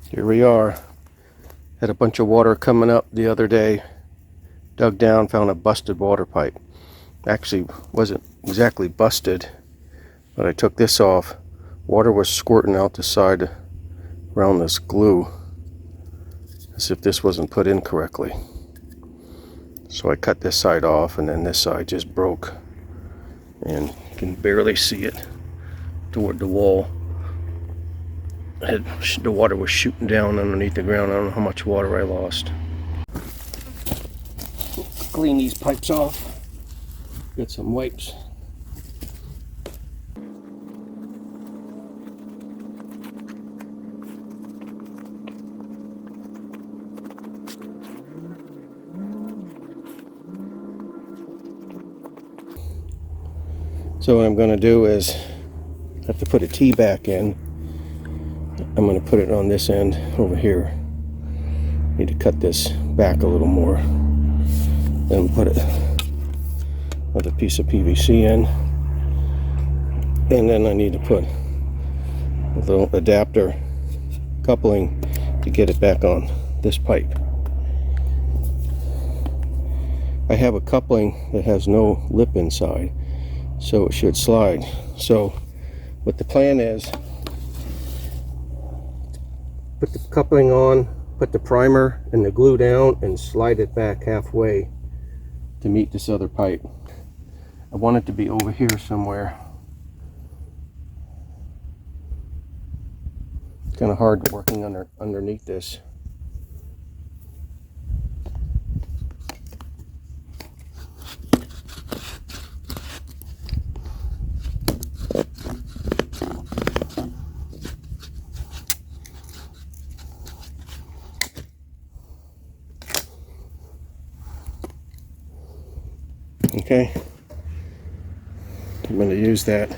Here we are. Had a bunch of water coming up the other day. Dug down, found a busted water pipe. Actually, wasn't exactly busted, but I took this off. Water was squirting out the side around this glue, as if this wasn't put in correctly. So I cut this side off, and then this side just broke. And you can barely see it toward the wall. The water was shooting down underneath the ground. I don't know how much water I lost. Clean these pipes off. Get some wipes. So what I'm going to do is I have to put a T back in. I'm going to put it on this end over here. Need to cut this back a little more. Then put another piece of PVC in. And then I need to put a little adapter coupling to get it back on this pipe. I have a coupling that has no lip inside, so it should slide. So what the plan is, put the coupling on, put the primer and the glue down, and slide it back halfway to meet this other pipe. I want it to be over here somewhere. It's kind of hard working underneath this. Okay, I'm going to use that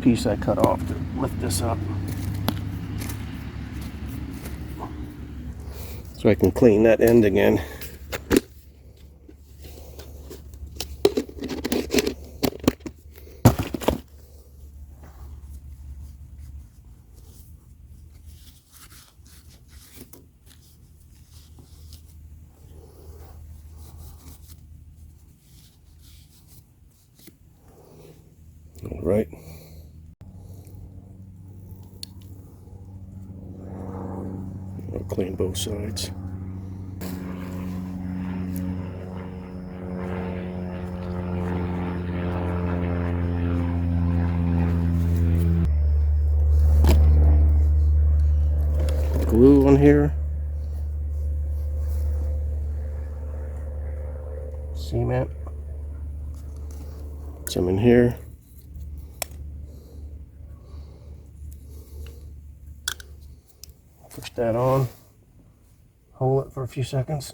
piece I cut off to lift this up so I can clean that end again. All right. I'll clean both sides. Glue on here. Cement. Some in here. Push that on, hold it for a few seconds.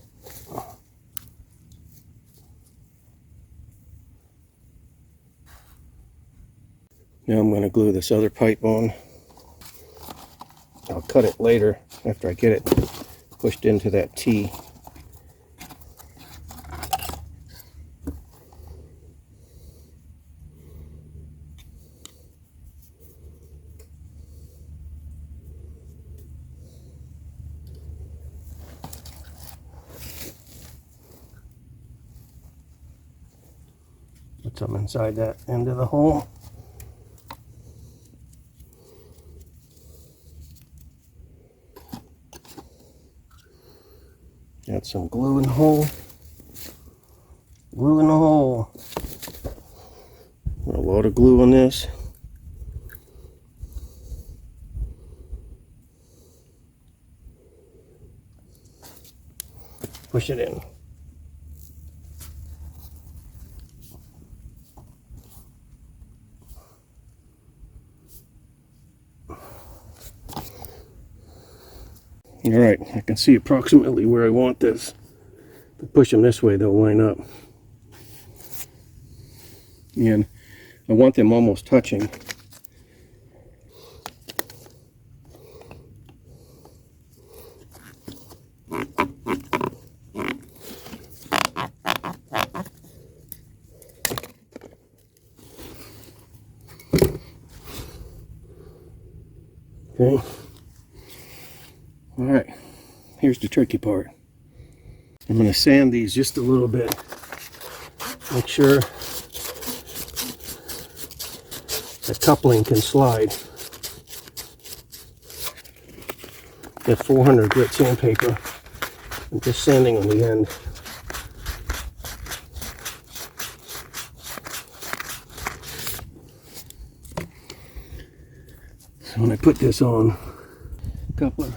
Now I'm going to glue this other pipe on. I'll cut it later after I get it pushed into that T. Put some inside that end of the hole. Got some glue in the hole. Glue in the hole. A lot of glue on this. Push it in. Alright, I can see approximately where I want this. If I push them this way, they'll line up. And I want them almost touching. Okay. Alright, here's the tricky part. I'm going to sand these just a little bit. Make sure the coupling can slide. Get 400 grit sandpaper. I'm just sanding on the end. So when I put this on, coupler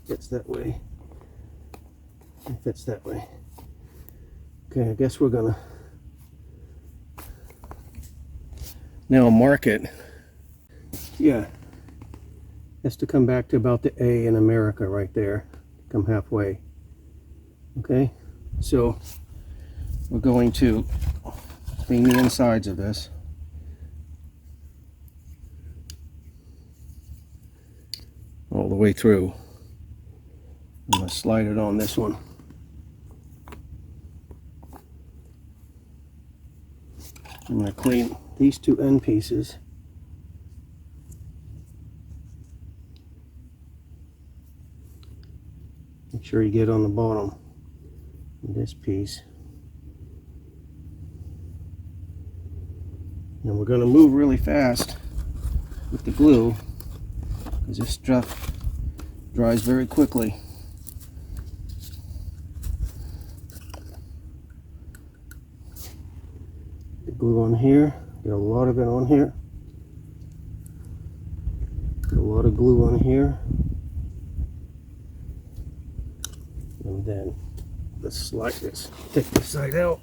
fits that way. It fits that way. Okay, I guess we're gonna now mark it. Yeah, has to come back to about the A in America right there. Come halfway. Okay, so we're going to clean the insides of this. All the way through. I'm going to slide it on this one. I'm going to clean these two end pieces. Make sure you get on the bottom of this piece. And we're going to move really fast with the glue because this stuff dries very quickly. The glue on here, get a lot of it on here. Get a lot of glue on here. And then let's slide this, take this side out.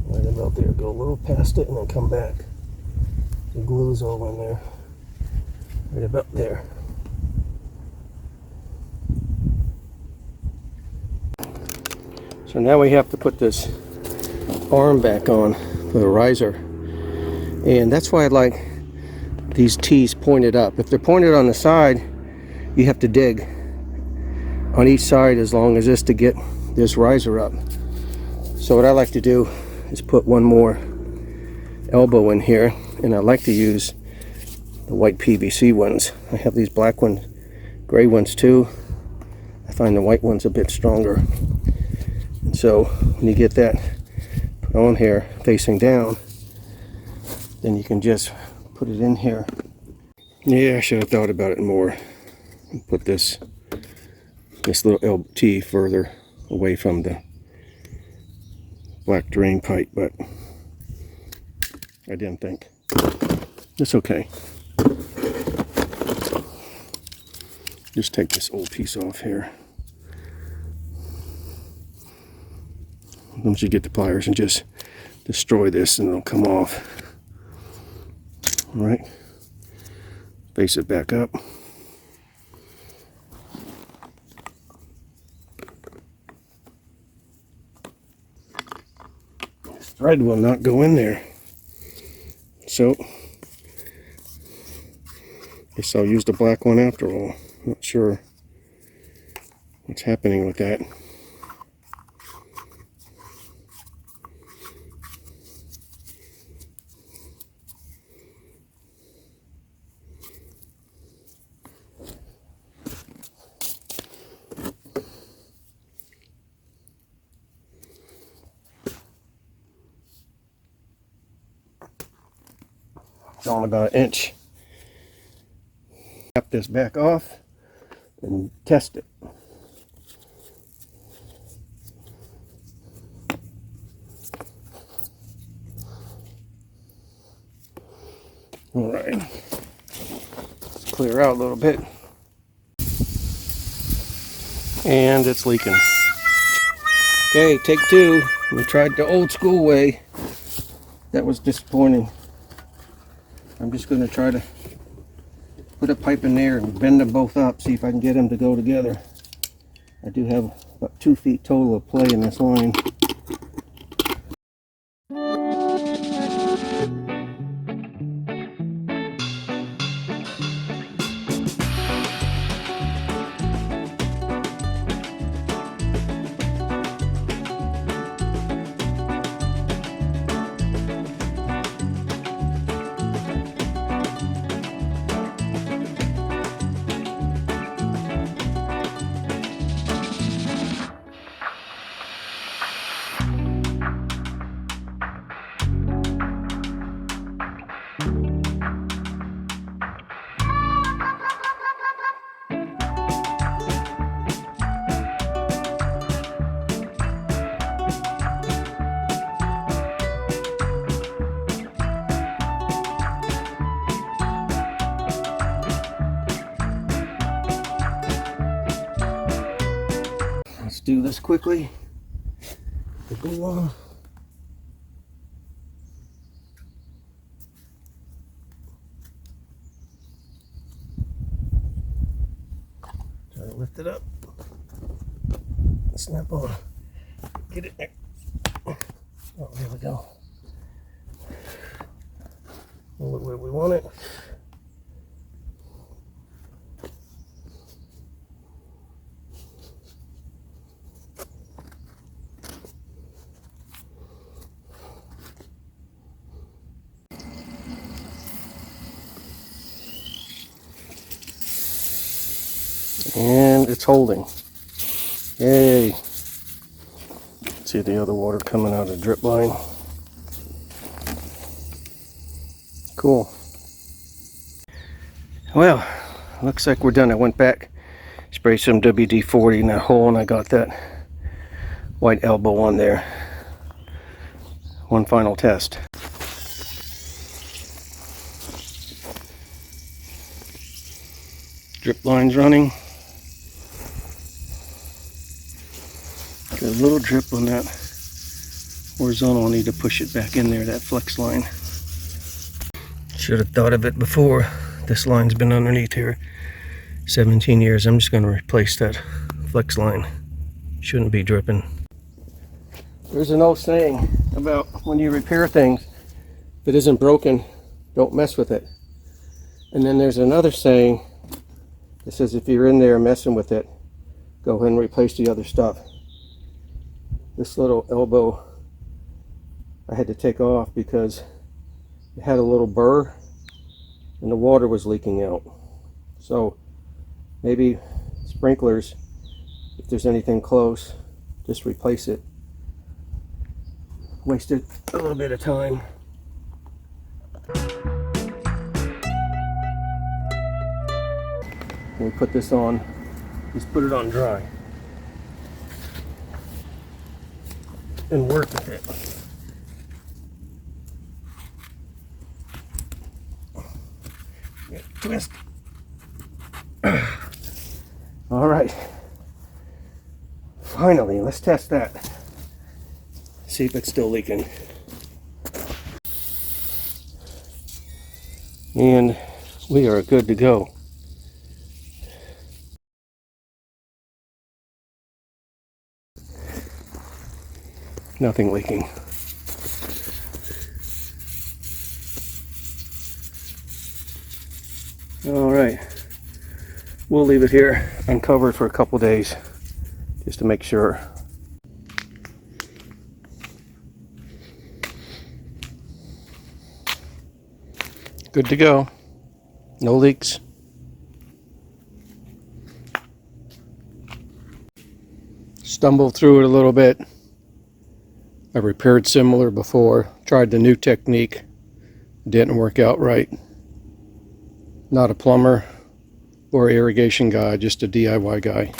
Right about there, go a little past it and then come back. The glue's all in there. Right about there. So now we have to put this arm back on for the riser. And that's why I like these T's pointed up. If they're pointed on the side, you have to dig on each side as long as this to get this riser up. So what I like to do is put one more elbow in here, and I like to use the white PVC ones. I have these black ones, gray ones too. I find the white ones a bit stronger. And so when you get that put on here facing down, then you can just put it in here. Yeah, I should have thought about it more. Put this little T further away from the black drain pipe, but I didn't think. It's okay. Just take this old piece off here. Once you get the pliers and just destroy this and it'll come off. All right, face it back up. This thread will not go in there. So, guess I'll use the black one after all. Not sure what's happening with that. It's on about an inch. Tap this back off and test it. All right, let's clear out a little bit. And it's leaking. Okay, take two. We tried the old school way. That was disappointing. I'm just going to try to put a pipe in there and bend them both up, see if I can get them to go together. I do have about 2 feet total of play in this line. Let's do this quickly. Go on. Try to lift it up. Snap on. Get it there. Oh, there we go. Hold it where we want it. And it's holding. Yay. See the other water coming out of the drip line. Cool. Well, looks like we're done. I went back, sprayed some WD-40 in that hole, and I got that white elbow on there. One final test. Drip line's running. Got a little drip on that horizontal. I need to push it back in there, that flex line. Should have thought of it before. This line's been underneath here 17 years. I'm just going to replace that flex line. Shouldn't be dripping. There's an old saying about when you repair things, if it isn't broken, don't mess with it. And then there's another saying that says if you're in there messing with it, go ahead and replace the other stuff. This little elbow I had to take off because it had a little burr and the water was leaking out. So maybe sprinklers, if there's anything close, just replace it. Wasted a little bit of time. When we put this on, just put it on dry and work with it. Twist. All right. Finally, let's test that. See if it's still leaking. And we are good to go. Nothing leaking. All right, we'll leave it here uncovered for a couple days just to make sure. Good to go. No leaks. Stumbled through it a little bit. I repaired similar before, tried the new technique, didn't work out right. Not a plumber or irrigation guy, just a DIY guy.